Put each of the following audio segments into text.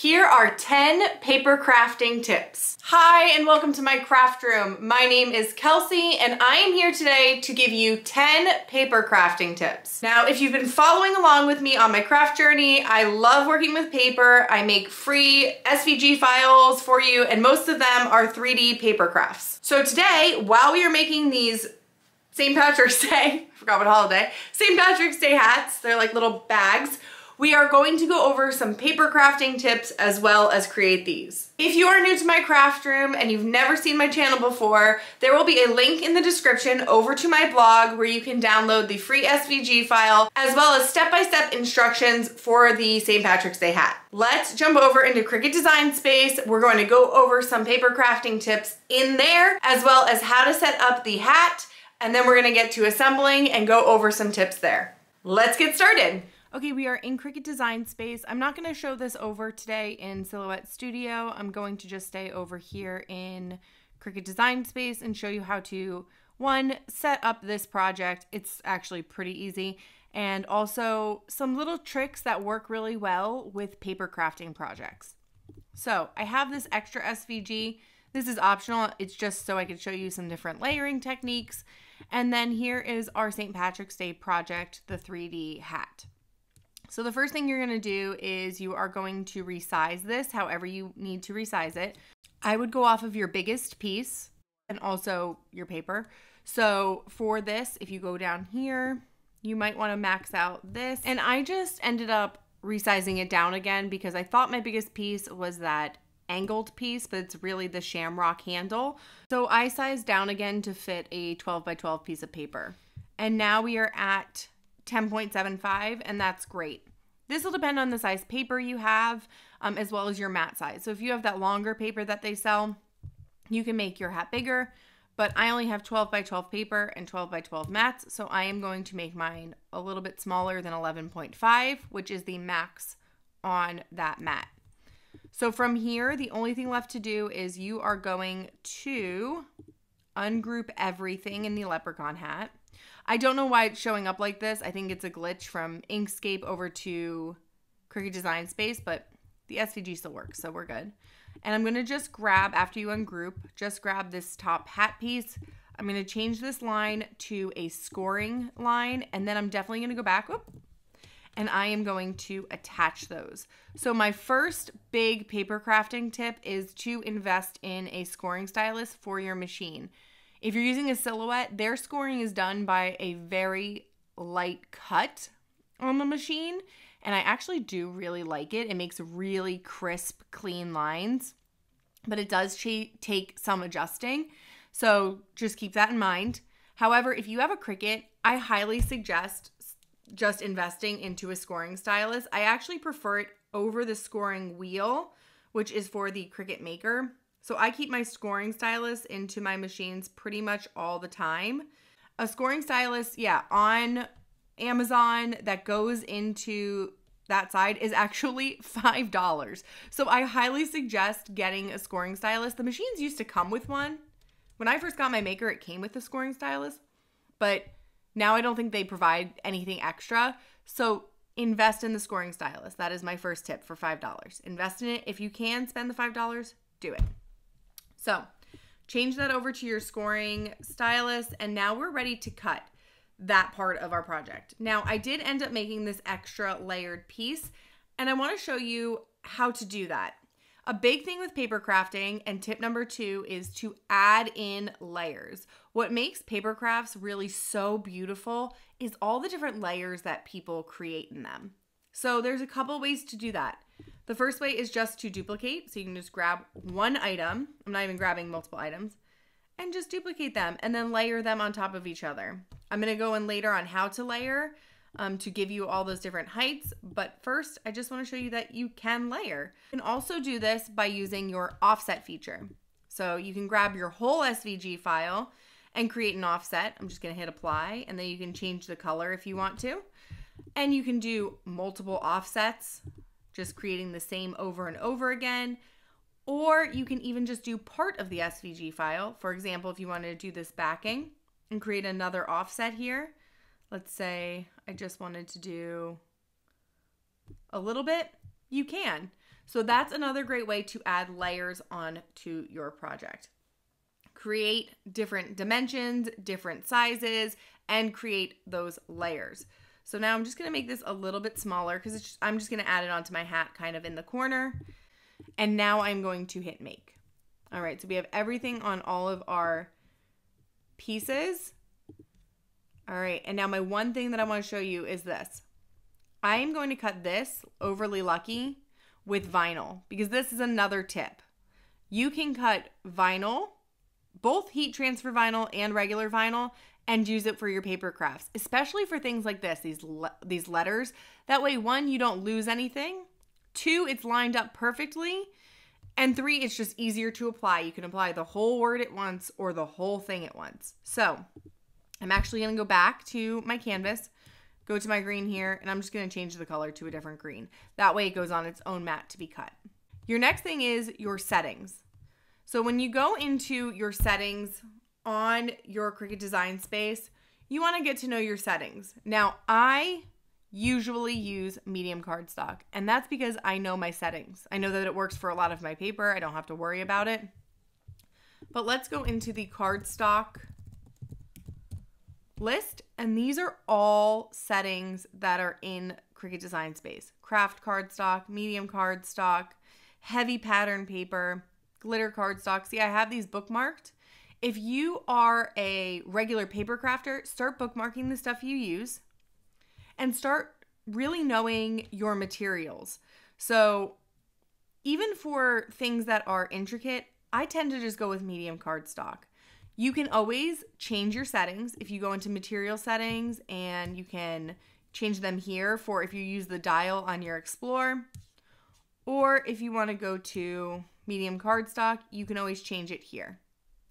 Here are 10 paper crafting tips. Hi, and welcome to my craft room. My name is Kelsey, and I am here today to give you 10 paper crafting tips. Now, if you've been following along with me on my craft journey, I love working with paper. I make free SVG files for you, and most of them are 3D paper crafts. So today, while we are making these St. Patrick's Day, I forgot what holiday, St. Patrick's Day hats, they're like little bags, we are going to go over some paper crafting tips as well as create these. If you are new to my craft room and you've never seen my channel before, there will be a link in the description over to my blog where you can download the free SVG file as well as step-by-step instructions for the St. Patrick's Day hat. Let's jump over into Cricut Design Space. We're going to go over some paper crafting tips in there as well as how to set up the hat, and then we're going to get to assembling and go over some tips there. Let's get started. Okay, we are in Cricut Design Space. I'm not going to show this over today in Silhouette Studio. I'm going to just stay over here in Cricut Design Space and show you how to, one, set up this project. It's actually pretty easy. And also some little tricks that work really well with paper crafting projects. So I have this extra SVG. This is optional. It's just so I can show you some different layering techniques. And then here is our St. Patrick's Day project, the 3D hat. So the first thing you're going to do is you are going to resize this however you need to resize it. I would go off of your biggest piece and also your paper. So for this, if you go down here, you might want to max out this. And I just ended up resizing it down again because I thought my biggest piece was that angled piece, but it's really the shamrock handle. So I sized down again to fit a 12 by 12 piece of paper. And now we are at 10.75, and that's great. This will depend on the size paper you have, as well as your mat size. So if you have that longer paper that they sell, you can make your hat bigger, but I only have 12 by 12 paper and 12 by 12 mats, so I am going to make mine a little bit smaller than 11.5, which is the max on that mat. So from here, the only thing left to do is you are going to ungroup everything in the leprechaun hat. I don't know why it's showing up like this. I think it's a glitch from Inkscape over to Cricut Design Space, but the SVG still works, so we're good. And I'm going to just grab, after you ungroup, just grab this top hat piece. I'm going to change this line to a scoring line, and then I'm definitely going to go back, and I am going to attach those. So my first big paper crafting tip is to invest in a scoring stylus for your machine. If you're using a Silhouette, their scoring is done by a very light cut on the machine, and I actually do really like it. It makes really crisp, clean lines, but it does take some adjusting, so just keep that in mind. However, if you have a Cricut, I highly suggest just investing into a scoring stylus. I actually prefer it over the scoring wheel, which is for the Cricut Maker. So I keep my scoring stylus into my machines pretty much all the time. A scoring stylus, yeah, on Amazon that goes into that side is actually $5. So I highly suggest getting a scoring stylus. The machines used to come with one. When I first got my Maker, it came with a scoring stylus, but now I don't think they provide anything extra. So invest in the scoring stylus. That is my first tip for $5. Invest in it. If you can spend the $5, do it. So change that over to your scoring stylus, and now we're ready to cut that part of our project. Now, I did end up making this extra layered piece, and I want to show you how to do that. A big thing with paper crafting, and tip number 2, is to add in layers. What makes paper crafts really so beautiful is all the different layers that people create in them. So there's a couple ways to do that. The first way is just to duplicate. So you can just grab one item. I'm not even grabbing multiple items. And just duplicate them and then layer them on top of each other. I'm going to go in later on how to layer to give you all those different heights. But first, I just want to show you that you can layer. You can also do this by using your offset feature. So you can grab your whole SVG file and create an offset. I'm just going to hit apply, and then you can change the color if you want to. And you can do multiple offsets, just creating the same over and over again. Or you can even just do part of the SVG file. For example, if you wanted to do this backing and create another offset here, let's say I just wanted to do a little bit, you can. So that's another great way to add layers onto your project. Create different dimensions, different sizes, and create those layers. So now I'm just going to make this a little bit smaller because I'm just going to add it onto my hat kind of in the corner. And now I'm going to hit make. All right, so we have everything on all of our pieces. All right, and now my one thing that I want to show you is this. I am going to cut this Overly Lucky with vinyl because this is another tip. You can cut vinyl, both heat transfer vinyl and regular vinyl, and use it for your paper crafts, especially for things like this, these letters. That way, 1, you don't lose anything. 2, it's lined up perfectly. And 3, it's just easier to apply. You can apply the whole word at once or the whole thing at once. So I'm actually going to go back to my canvas, go to my green here, and I'm just going to change the color to a different green. That way it goes on its own mat to be cut. Your next thing is your settings. So when you go into your settings on your Cricut design space, you want to get to know your settings. Now, I usually use medium cardstock, and that's because I know my settings. I know that it works for a lot of my paper. I don't have to worry about it. But let's go into the cardstock list, and these are all settings that are in Cricut design space. Craft cardstock, medium cardstock, heavy pattern paper, glitter cardstock. See, I have these bookmarked. If you are a regular paper crafter, start bookmarking the stuff you use and start really knowing your materials. So even for things that are intricate, I tend to just go with medium cardstock. You can always change your settings if you go into material settings, and you can change them here for if you use the dial on your Explore, or if you want to go to medium cardstock, you can always change it here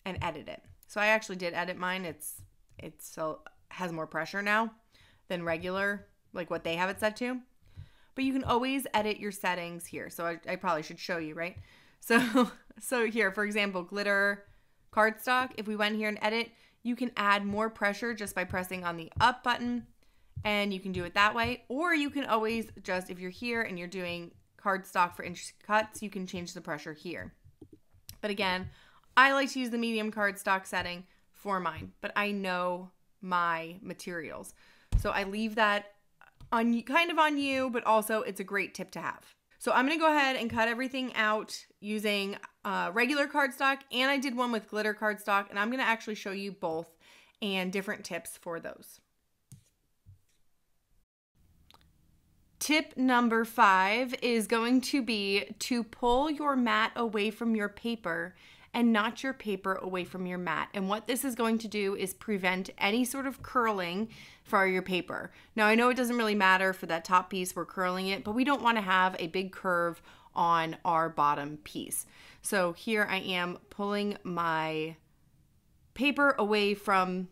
and edit it. So I actually did edit mine. It still has more pressure now than regular, like what they have it set to. But you can always edit your settings here. So I probably should show you, right? So here, for example, glitter cardstock, if we went here and edit, you can add more pressure just by pressing on the up button, and you can do it that way. Or you can always just, if you're here and you're doing cardstock for inch cuts, you can change the pressure here. But again, I like to use the medium cardstock setting for mine, but I know my materials. So I leave that on kind of on you, but also it's a great tip to have. So I'm going to go ahead and cut everything out using regular cardstock, and I did one with glitter cardstock, and I'm going to actually show you both and different tips for those. Tip number 5 is going to be to pull your mat away from your paper and not your paper away from your mat. And what this is going to do is prevent any sort of curling for your paper. Now, I know it doesn't really matter for that top piece, we're curling it, but we don't want to have a big curve on our bottom piece. So here I am pulling my paper away from,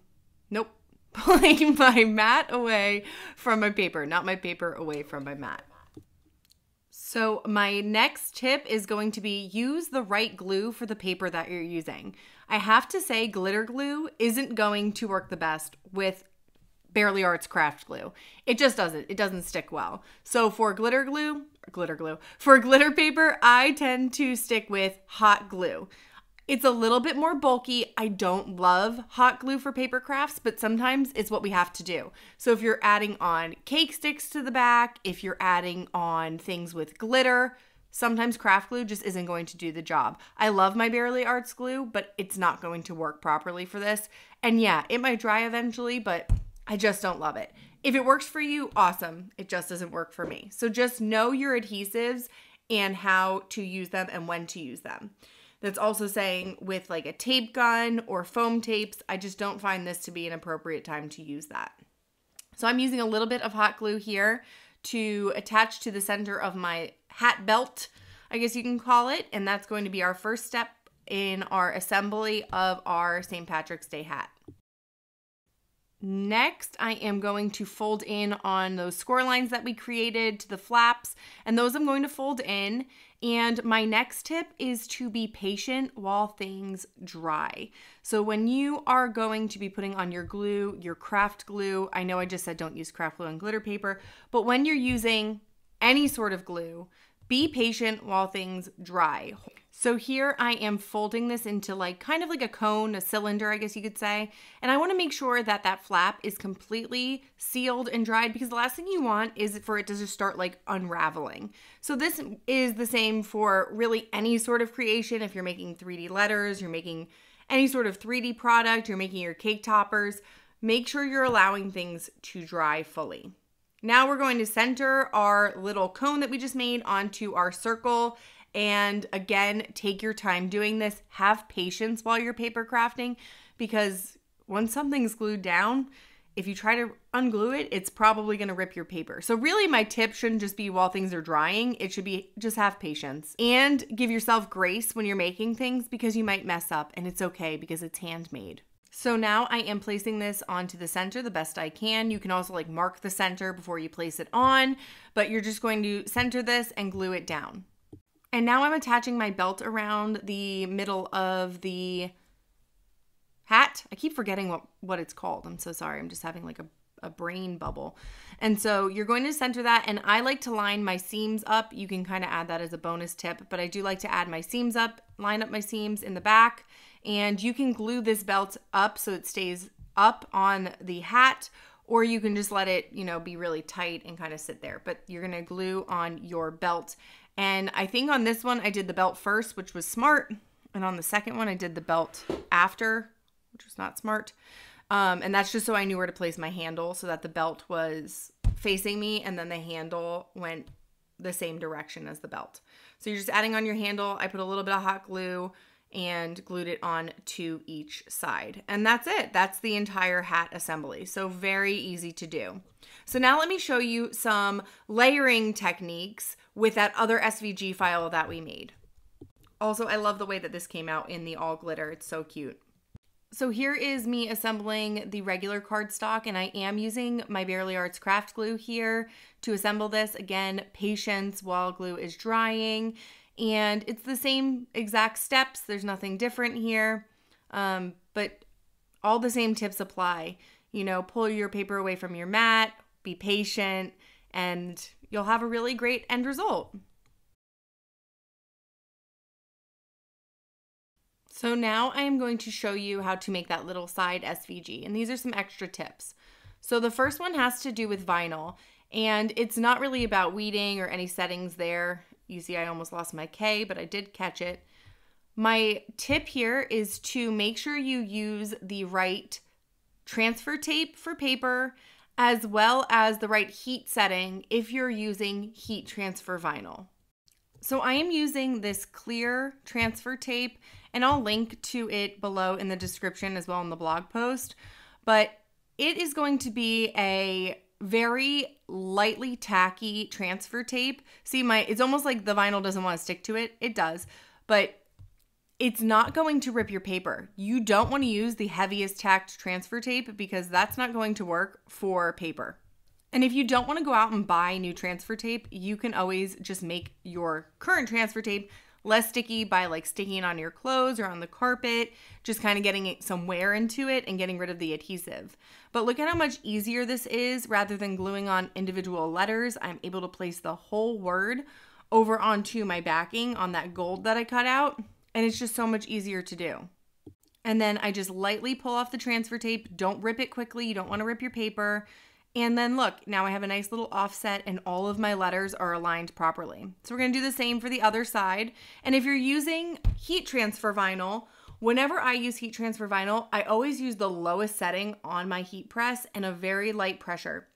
pulling my mat away from my paper, not my paper away from my mat. So my next tip is going to be use the right glue for the paper that you're using. I have to say glitter glue isn't going to work the best with Bearly Arts craft glue. It just doesn't. It doesn't stick well. So for for glitter paper, I tend to stick with hot glue. It's a little bit more bulky. I don't love hot glue for paper crafts, but sometimes it's what we have to do. So if you're adding on cake sticks to the back, if you're adding on things with glitter, sometimes craft glue just isn't going to do the job. I love my Bearly Arts glue, but it's not going to work properly for this. And yeah, it might dry eventually, but I just don't love it. If it works for you, awesome. It just doesn't work for me. So just know your adhesives and how to use them and when to use them. That's also saying with like a tape gun or foam tapes, I just don't find this to be an appropriate time to use that. So I'm using a little bit of hot glue here to attach to the center of my hat belt, I guess you can call it. And that's going to be our first step in our assembly of our St. Patrick's Day hat. Next, I am going to fold in on those score lines that we created to the flaps, and those I'm going to fold in. And my next tip is to be patient while things dry. So when you are going to be putting on your glue, your craft glue, I know I just said don't use craft glue on glitter paper, but when you're using any sort of glue, Be patient while things dry. So here I am folding this into like kind of like a cone, a cylinder, I guess you could say. And I want to make sure that that flap is completely sealed and dried, because the last thing you want is for it to just start like unraveling. So this is the same for really any sort of creation. If you're making 3D letters, you're making any sort of 3D product, you're making your cake toppers, make sure you're allowing things to dry fully. Now we're going to center our little cone that we just made onto our circle. And again, take your time doing this. Have patience while you're paper crafting, because once something's glued down, if you try to unglue it, it's probably going to rip your paper. So really my tip shouldn't just be while things are drying. It should be just have patience and give yourself grace when you're making things, because you might mess up, and it's okay because it's handmade. So now I am placing this onto the center the best I can. You can also like mark the center before you place it on, but you're just going to center this and glue it down. And now I'm attaching my belt around the middle of the hat. I keep forgetting what it's called. I'm so sorry. I'm just having like a brain bubble. And so you're going to center that. And I like to line my seams up. You can kind of add that as a bonus tip, but I do like to add my seams up, line up my seams in the back. And you can glue this belt up so it stays up on the hat, or you can just let it, you know, be really tight and kind of sit there. But you're going to glue on your belt. And I think on this one, I did the belt first, which was smart. And on the second one, I did the belt after, which was not smart. And that's just so I knew where to place my handle, so that the belt was facing me and then the handle went the same direction as the belt. So you're just adding on your handle. I put a little bit of hot glue and glued it on to each side. And that's it. That's the entire hat assembly. So very easy to do. So now let me show you some layering techniques with that other SVG file that we made. Also, I love the way that this came out in the all glitter. It's so cute. So here is me assembling the regular cardstock, and I am using my Barely Arts craft glue here to assemble this. Again, patience while glue is drying. And it's the same exact steps. There's nothing different here, but all the same tips apply. You know, pull your paper away from your mat, be patient, and you'll have a really great end result. So now I am going to show you how to make that little side SVG, and these are some extra tips. So the first one has to do with vinyl, and it's not really about weeding or any settings there. You see I almost lost my K, but I did catch it. My tip here is to make sure you use the right transfer tape for paper, as well as the right heat setting if you're using heat transfer vinyl. So I am using this clear transfer tape, and I'll link to it below in the description as well in the blog post, but it is going to be a very lightly tacky transfer tape. See, it's almost like the vinyl doesn't want to stick to it. It does, but it's not going to rip your paper. You don't want to use the heaviest tacked transfer tape, because that's not going to work for paper. And if you don't want to go out and buy new transfer tape, you can always just make your current transfer tape less sticky by like sticking it on your clothes or on the carpet, just kind of getting some wear into it and getting rid of the adhesive. But look at how much easier this is. Rather than gluing on individual letters, I'm able to place the whole word over onto my backing on that gold that I cut out, and it's just so much easier to do. And then I just lightly pull off the transfer tape. Don't rip it quickly. You don't want to rip your paper. And then look, now I have a nice little offset and all of my letters are aligned properly. So we're going to do the same for the other side. And if you're using heat transfer vinyl, whenever I use heat transfer vinyl, I always use the lowest setting on my heat press and a very light pressure.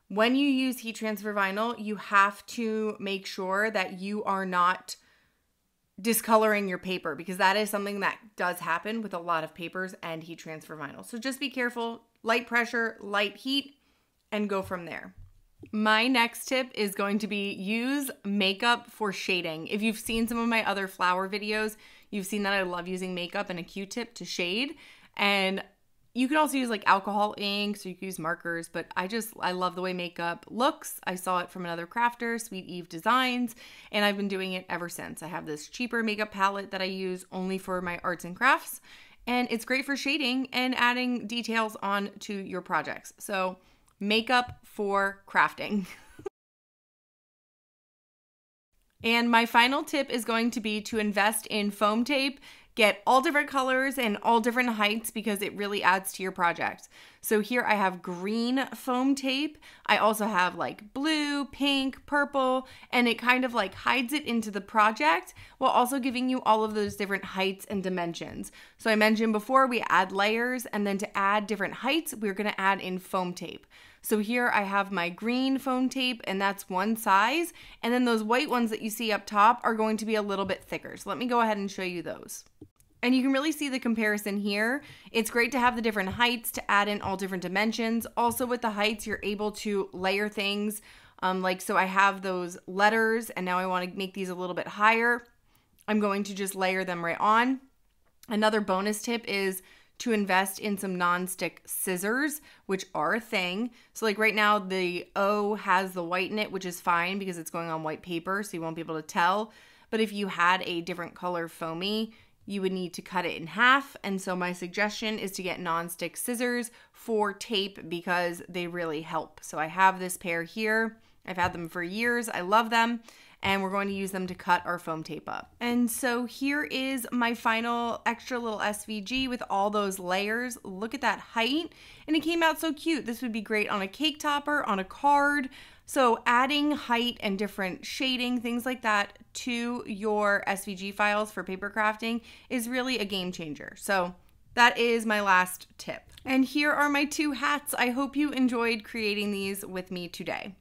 When you use heat transfer vinyl, you have to make sure that you are not discoloring your paper, because that is something that does happen with a lot of papers and heat transfer vinyl. So just be careful, light pressure, light heat, and go from there. My next tip is going to be use makeup for shading. If you've seen some of my other flower videos, you've seen that I love using makeup and a Q-tip to shade. And you can also use like alcohol inks, or you can use markers, but I love the way makeup looks. I saw it from another crafter, Sweet Eve Designs, and I've been doing it ever since. I have this cheaper makeup palette that I use only for my arts and crafts, and it's great for shading and adding details on to your projects. So makeup for crafting. And my final tip is going to be to invest in foam tape. Get all different colors and all different heights because it really adds to your project. So here I have green foam tape. I also have like blue, pink, purple, and it kind of like hides it into the project while also giving you all of those different heights and dimensions. So I mentioned before we add layers, and then to add different heights, we're gonna add in foam tape. So here I have my green foam tape, and that's one size. And then those white ones that you see up top are going to be a little bit thicker. So let me go ahead and show you those. And you can really see the comparison here. It's great to have the different heights to add in all different dimensions. Also with the heights, you're able to layer things. So I have those letters, and now I want to make these a little bit higher. I'm going to just layer them right on. Another bonus tip is to invest in some non-stick scissors, which are a thing. So like right now the O has the white in it, which is fine because it's going on white paper, so you won't be able to tell. But if you had a different color foamy, you would need to cut it in half. And so my suggestion is to get non-stick scissors for tape because they really help. So I have this pair here. I've had them for years. I love them. And we're going to use them to cut our foam tape up. And so here is my final extra little SVG with all those layers. Look at that height. And it came out so cute. This would be great on a cake topper, on a card. So adding height and different shading, things like that to your SVG files for paper crafting is really a game changer. So that is my last tip. And here are my 2 hats. I hope you enjoyed creating these with me today.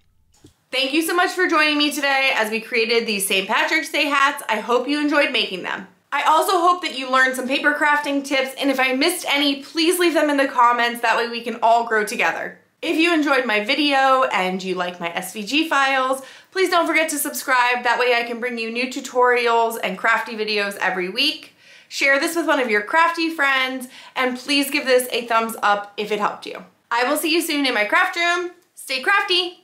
Thank you so much for joining me today as we created these St. Patrick's Day hats. I hope you enjoyed making them. I also hope that you learned some paper crafting tips, and if I missed any, please leave them in the comments. That way we can all grow together. If you enjoyed my video and you like my SVG files, please don't forget to subscribe. That way I can bring you new tutorials and crafty videos every week. Share this with one of your crafty friends, and please give this a thumbs up if it helped you. I will see you soon in my craft room. Stay crafty!